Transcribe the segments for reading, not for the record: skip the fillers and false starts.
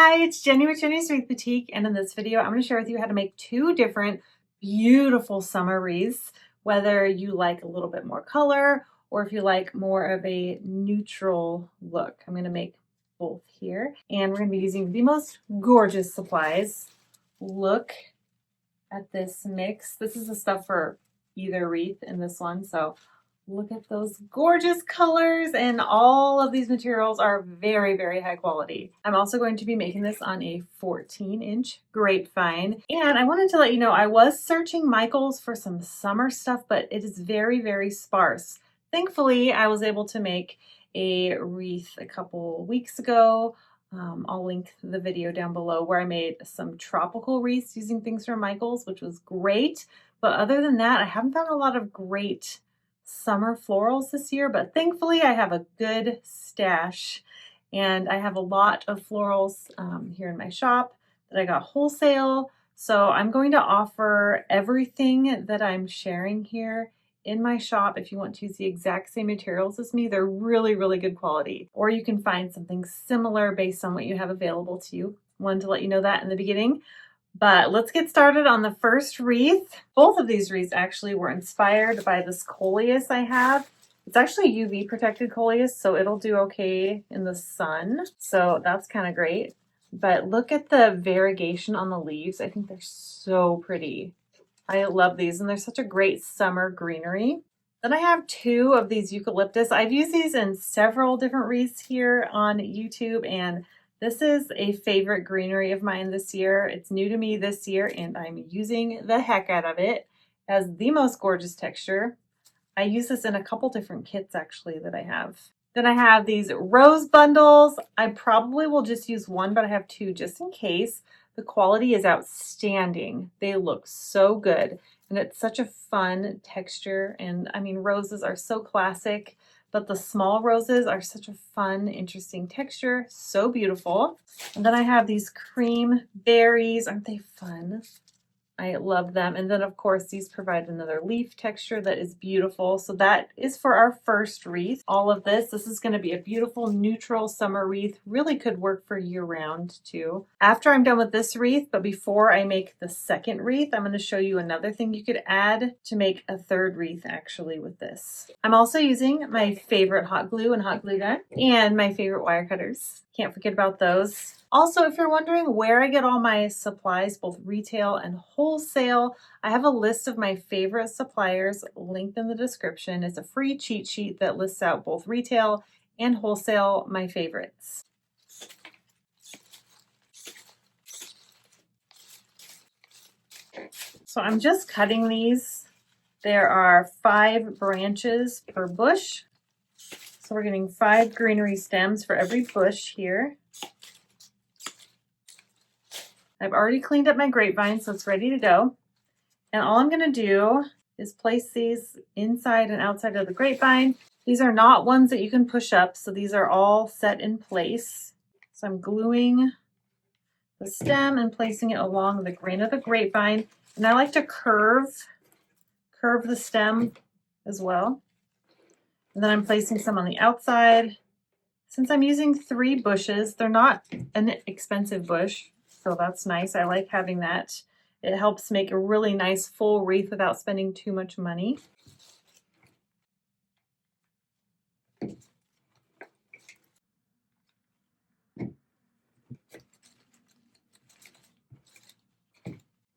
Hi, it's Jenny with Jenny's Wreath Boutique, and in this video I'm going to share with you how to make two different beautiful summer wreaths, whether you like a little bit more color or if you like more of a neutral look. I'm going to make both here, and we're going to be using the most gorgeous supplies. Look at this mix. This is the stuff for either wreath in this one, so look at those gorgeous colors, and all of these materials are very, very high quality. I'm also going to be making this on a 14-inch grapevine. And I wanted to let you know, I was searching Michael's for some summer stuff, but it is very, very sparse. Thankfully, I was able to make a wreath a couple weeks ago. I'll link the video down below where I made some tropical wreaths using things from Michael's, which was great. But other than that, I haven't found a lot of great summer florals this year, but thankfully I have a good stash, and I have a lot of florals here in my shop that I got wholesale. So I'm going to offer everything that I'm sharing here in my shop. If you want to use the exact same materials as me, they're really, really good quality, or you can find something similar based on what you have available to you. Wanted to let you know that in the beginning. But let's get started on the first wreath. Both of these wreaths actually were inspired by this coleus I have. It's actually UV protected coleus, so it'll do okay in the sun. So that's kind of great. But look at the variegation on the leaves. I think they're so pretty. I love these, and they're such a great summer greenery. Then I have two of these eucalyptus. I've used these in several different wreaths here on YouTube, and this is a favorite greenery of mine this year. It's new to me this year, and I'm using the heck out of it. It has the most gorgeous texture. I use this in a couple different kits actually that I have. Then I have these rose bundles. I probably will just use one, but I have two just in case. The quality is outstanding. They look so good, and it's such a fun texture. And I mean, roses are so classic, but the small roses are such a fun, interesting texture. So beautiful. And then I have these cream berries. Aren't they fun? I love them. And then of course these provide another leaf texture that is beautiful. So that is for our first wreath. All of this is going to be a beautiful neutral summer wreath. Really could work for year round too. After I'm done with this wreath, but before I make the second wreath, I'm going to show you another thing you could add to make a third wreath actually with this. I'm also using my favorite hot glue and hot glue gun, and my favorite wire cutters. Can't forget about those. Also, if you're wondering where I get all my supplies, both retail and wholesale, I have a list of my favorite suppliers linked in the description. It's a free cheat sheet that lists out both retail and wholesale, my favorites. So I'm just cutting these. There are 5 branches per bush. So we're getting 5 greenery stems for every bush here. I've already cleaned up my grapevine, so it's ready to go. And all I'm going to do is place these inside and outside of the grapevine. These are not ones that you can push up, so these are all set in place. So I'm gluing the stem and placing it along the grain of the grapevine. And I like to curve the stem as well. And then I'm placing some on the outside. Since I'm using 3 bushes, they're not an expensive bush. So that's nice. I like having that. It helps make a really nice full wreath without spending too much money.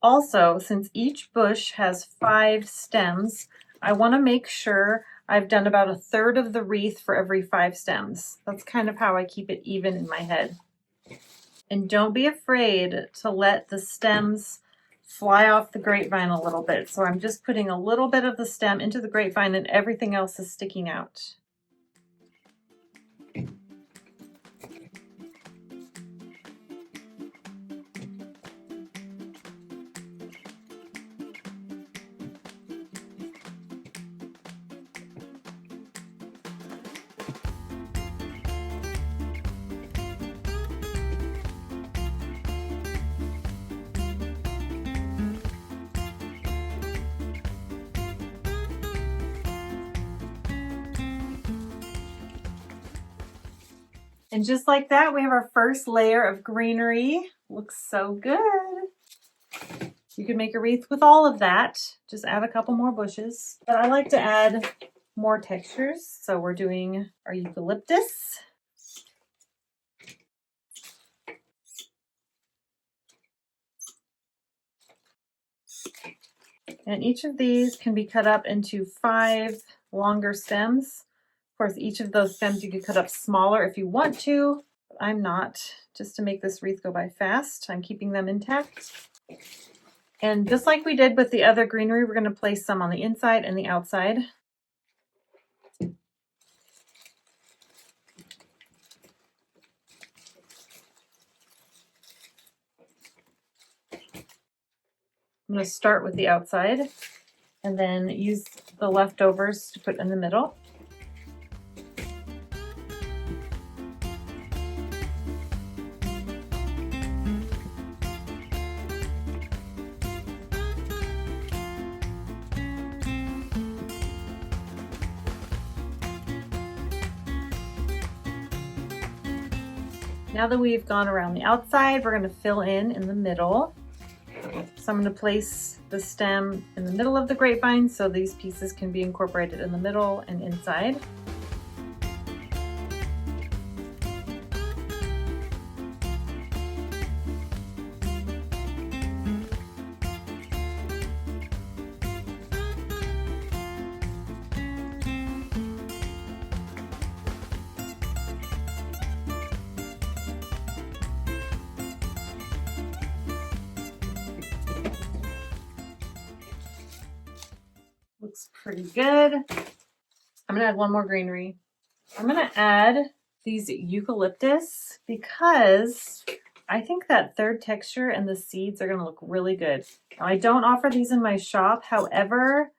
Also, since each bush has 5 stems, I want to make sure I've done about 1/3 of the wreath for every 5 stems. That's kind of how I keep it even in my head. And don't be afraid to let the stems fly off the grapevine a little bit. So I'm just putting a little bit of the stem into the grapevine, and everything else is sticking out. And just like that, we have our first layer of greenery. Looks so good. You can make a wreath with all of that. Just add a couple more bushes. But I like to add more textures. So we're doing our eucalyptus. And each of these can be cut up into 5 longer stems. Of course, each of those stems you could cut up smaller if you want to. But I'm not, just to make this wreath go by fast. I'm keeping them intact. And just like we did with the other greenery, we're going to place some on the inside and the outside. I'm going to start with the outside and then use the leftovers to put in the middle. Now that we've gone around the outside, we're going to fill in the middle. So I'm going to place the stem in the middle of the grapevine so these pieces can be incorporated in the middle and inside. Looks pretty good. I'm gonna add one more greenery. I'm gonna add these eucalyptus because I think that third texture and the seeds are gonna look really good. Now, I don't offer these in my shop. However,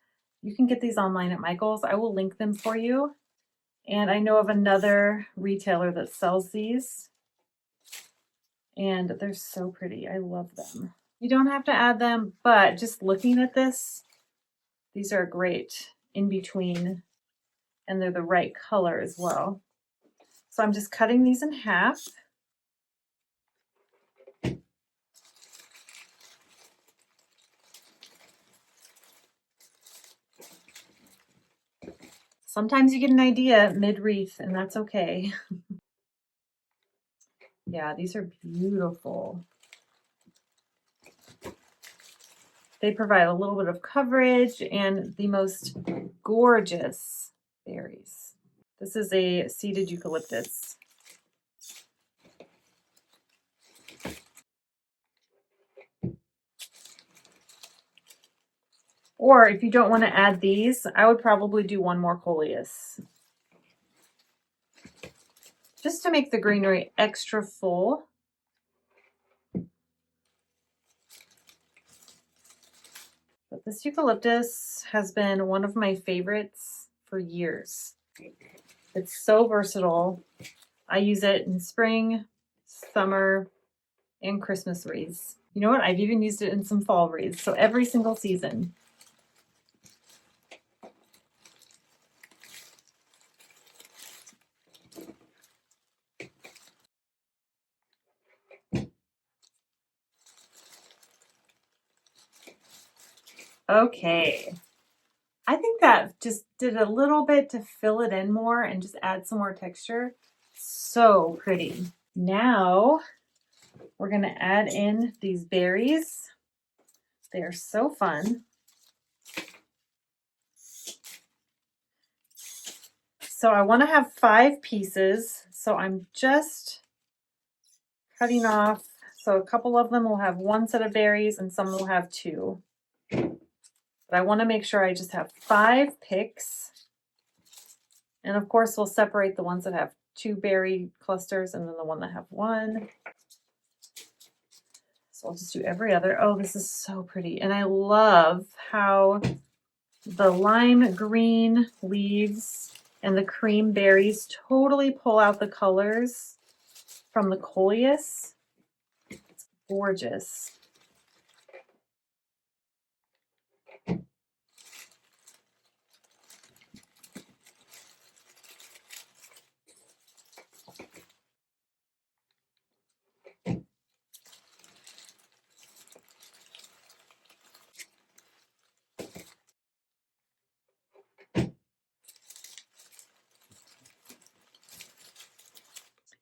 you can get these online at Michael's. I will link them for you. And I know of another retailer that sells these. And they're so pretty. I love them. You don't have to add them, but just looking at this, these are great in between, and they're the right color as well. So I'm just cutting these in half. Sometimes you get an idea mid-wreath, and that's okay. Yeah, these are beautiful. They provide a little bit of coverage and the most gorgeous berries. This is a seeded eucalyptus. Or if you don't want to add these, I would probably do one more coleus. Just to make the greenery extra full. But this eucalyptus has been one of my favorites for years. It's so versatile. I use it in spring, summer, and Christmas wreaths. You know what? I've even used it in some fall wreaths. So every single season. Okay. I think that just did a little bit to fill it in more and just add some more texture. So pretty. Now we're going to add in these berries. They are so fun. So I want to have 5 pieces. So I'm just cutting off. So a couple of them will have 1 set of berries and some will have 2. But I want to make sure I just have 5 picks. And of course, we'll separate the ones that have 2 berry clusters and then the one that have 1. So I'll just do every other. Oh, this is so pretty. And I love how the lime green leaves and the cream berries totally pull out the colors from the coleus. It's gorgeous.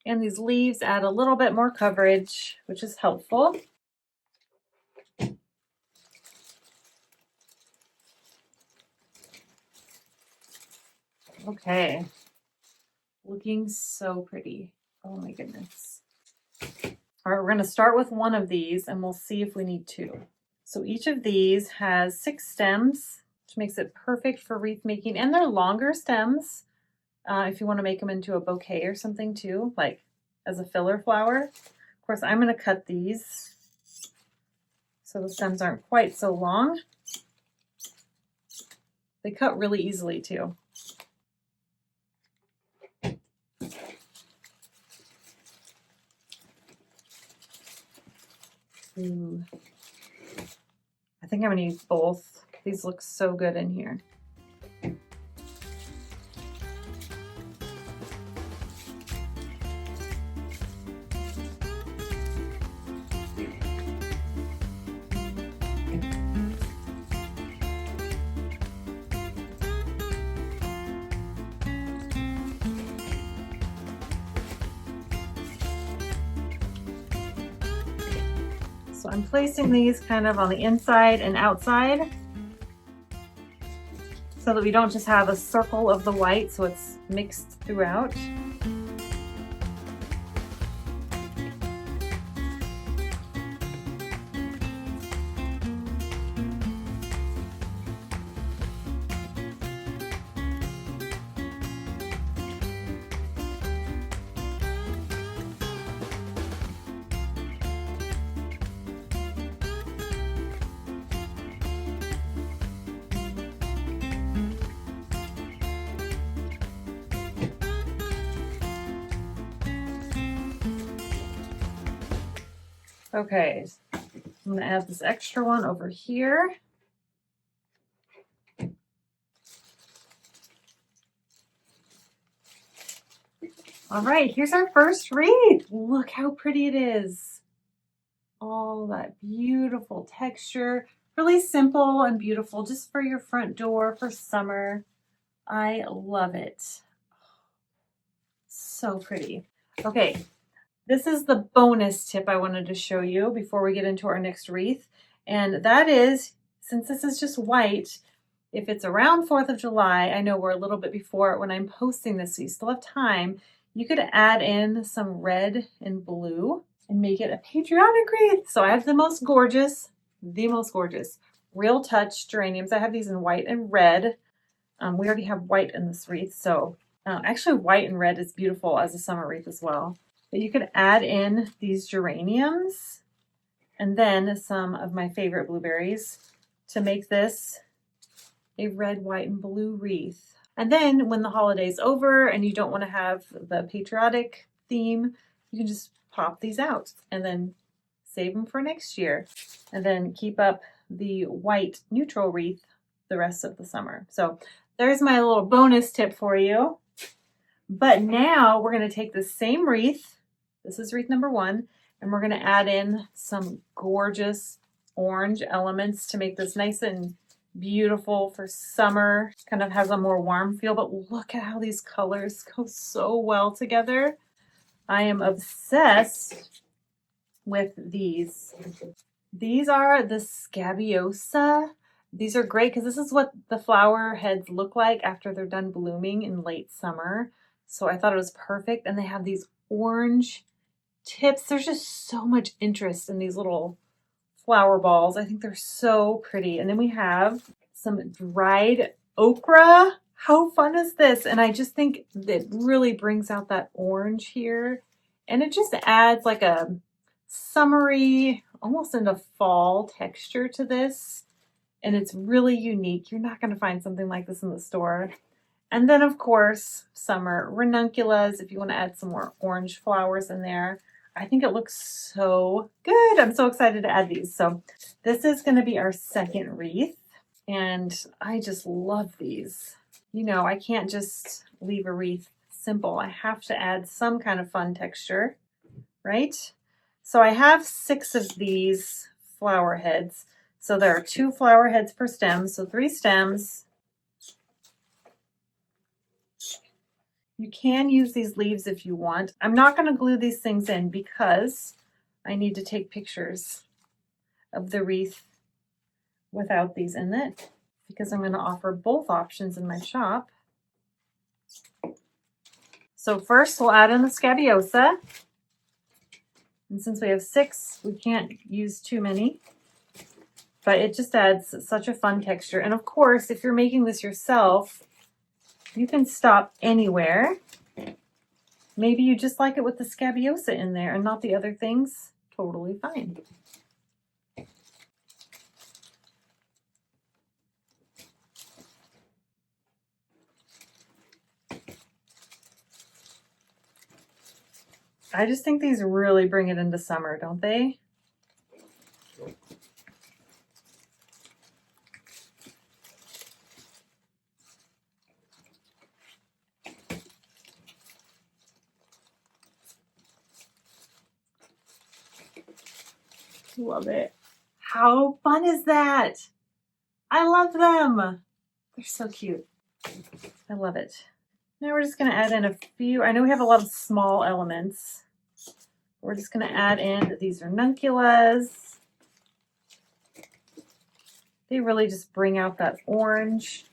And these leaves add a little bit more coverage, which is helpful. Okay, looking so pretty. Oh my goodness. All right, we're going to start with one of these and we'll see if we need two. So each of these has 6 stems, which makes it perfect for wreath making, and they're longer stems if you want to make them into a bouquet or something too, like as a filler flower. Of course, I'm going to cut these so the stems aren't quite so long. They cut really easily too. Ooh. I think I'm going to use both. These look so good in here. So I'm placing these kind of on the inside and outside so that we don't just have a circle of the white, so it's mixed throughout. Okay, I'm going to add this extra one over here. All right, here's our first wreath. Look how pretty it is. All that beautiful texture. Really simple and beautiful, just for your front door for summer. I love it. So pretty. Okay, this is the bonus tip I wanted to show you before we get into our next wreath. And that is, since this is just white, if it's around 4th of July, I know we're a little bit before it when I'm posting this, so you still have time, you could add in some red and blue and make it a patriotic wreath. So I have the most gorgeous Real Touch geraniums. I have these in white and red. We already have white in this wreath, so actually white and red is beautiful as a summer wreath as well. But you could add in these geraniums and then some of my favorite blueberries to make this a red, white, and blue wreath. And then when the holiday's over and you don't want to have the patriotic theme, you can just pop these out and then save them for next year. And then keep up the white neutral wreath the rest of the summer. So there's my little bonus tip for you. But now we're going to take the same wreath. This is wreath number 1. And we're going to add in some gorgeous orange elements to make this nice and beautiful for summer. Kind of has a more warm feel, but look at how these colors go so well together. I am obsessed with these. These are the scabiosa. These are great because this is what the flower heads look like after they're done blooming in late summer. So I thought it was perfect. And they have these orange tips. There's just so much interest in these little flower balls. I think they're so pretty. And then we have some dried okra. How fun is this? And I just think that really brings out that orange here. And it just adds like a summery, almost into fall texture to this. And it's really unique. You're not going to find something like this in the store. And then, of course, summer ranunculus, if you want to add some more orange flowers in there. I think it looks so good. I'm so excited to add these. So this is going to be our second wreath. And I just love these. You know, I can't just leave a wreath simple. I have to add some kind of fun texture, right? So I have 6 of these flower heads. So there are 2 flower heads per stem, so 3 stems. You can use these leaves if you want. I'm not going to glue these things in because I need to take pictures of the wreath without these in it, because I'm going to offer both options in my shop. So first we'll add in the scabiosa. And since we have 6, we can't use too many, but it just adds such a fun texture. And of course, if you're making this yourself, you can stop anywhere. Maybe you just like it with the scabiosa in there and not the other things. Totally fine. I just think these really bring it into summer, don't they? Love it. How fun is that? I love them. They're so cute. I love it. Now we're just going to add in a few. I know we have a lot of small elements. We're just going to add in these ranunculus. They really just bring out that orange.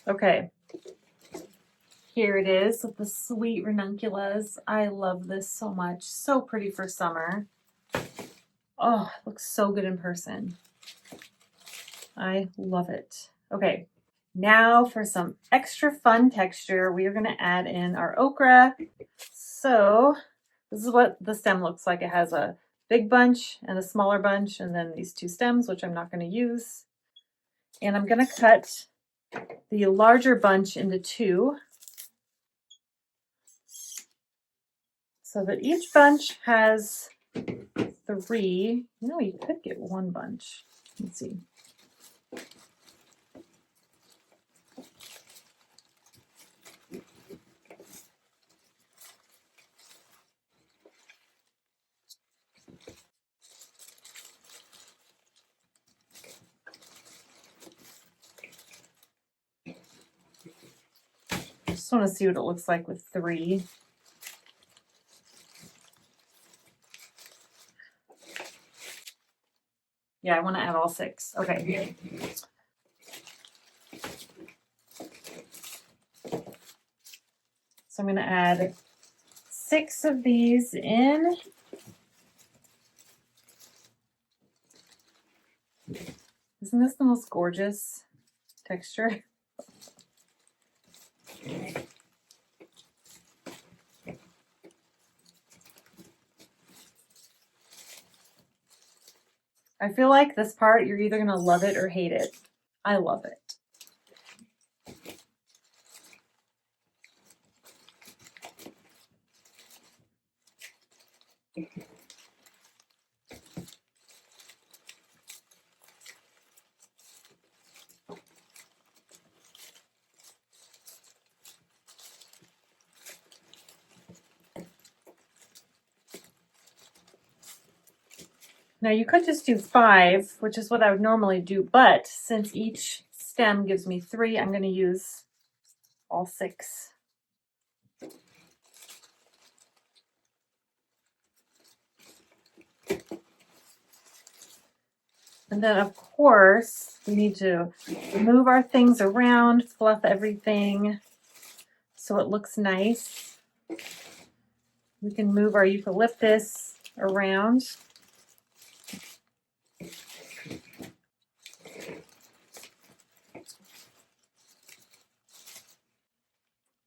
Okay, here it is with the sweet ranunculus. I love this so much. So pretty for summer. Oh, it looks so good in person. I love it. Okay, now for some extra fun texture, we are going to add in our okra. So this is what the stem looks like. It has a big bunch and a smaller bunch, and then these 2 stems, which I'm not going to use. And I'm going to cut the larger bunch into 2 so that each bunch has 3. You know, you could get 1 bunch. Let's see. I just want to see what it looks like with 3. Yeah, I want to add all 6. Okay. So I'm going to add 6 of these in. Isn't this the most gorgeous texture? I feel like this part, you're either going to love it or hate it. I love it. Now you could just do 5, which is what I would normally do, but since each stem gives me 3, I'm going to use all 6. And then of course, we need to move our things around, fluff everything so it looks nice. We can move our eucalyptus around.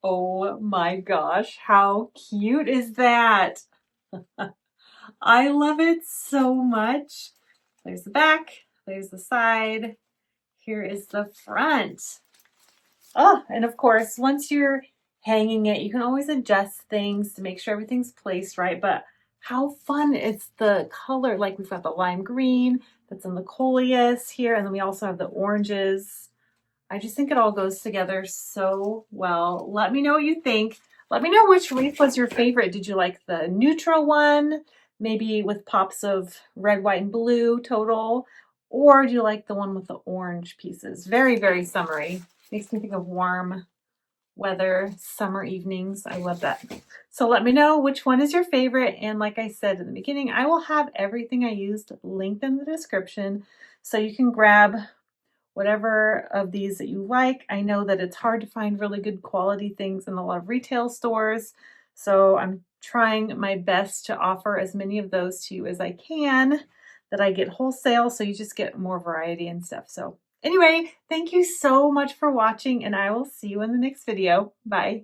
Oh my gosh, how cute is that? I love it so much. There's the back, there's the side, here is the front. Oh, and of course, once you're hanging it. You can always adjust things to make sure everything's placed right, but how fun is the color. Like we've got the lime green that's in the coleus here, and then we also have the oranges. I just think it all goes together so well. Let me know what you think. Let me know which wreath was your favorite. Did you like the neutral one, maybe with pops of red, white, and blue total? Or do you like the one with the orange pieces? Very, very summery. Makes me think of warm weather, summer evenings. I love that. So let me know which one is your favorite. And like I said in the beginning, I will have everything I used linked in the description so you can grab whatever of these that you like. I know that it's hard to find really good quality things in a lot of retail stores, so I'm trying my best to offer as many of those to you as I can that I get wholesale, so you just get more variety and stuff. So anyway, thank you so much for watching, and I will see you in the next video. Bye.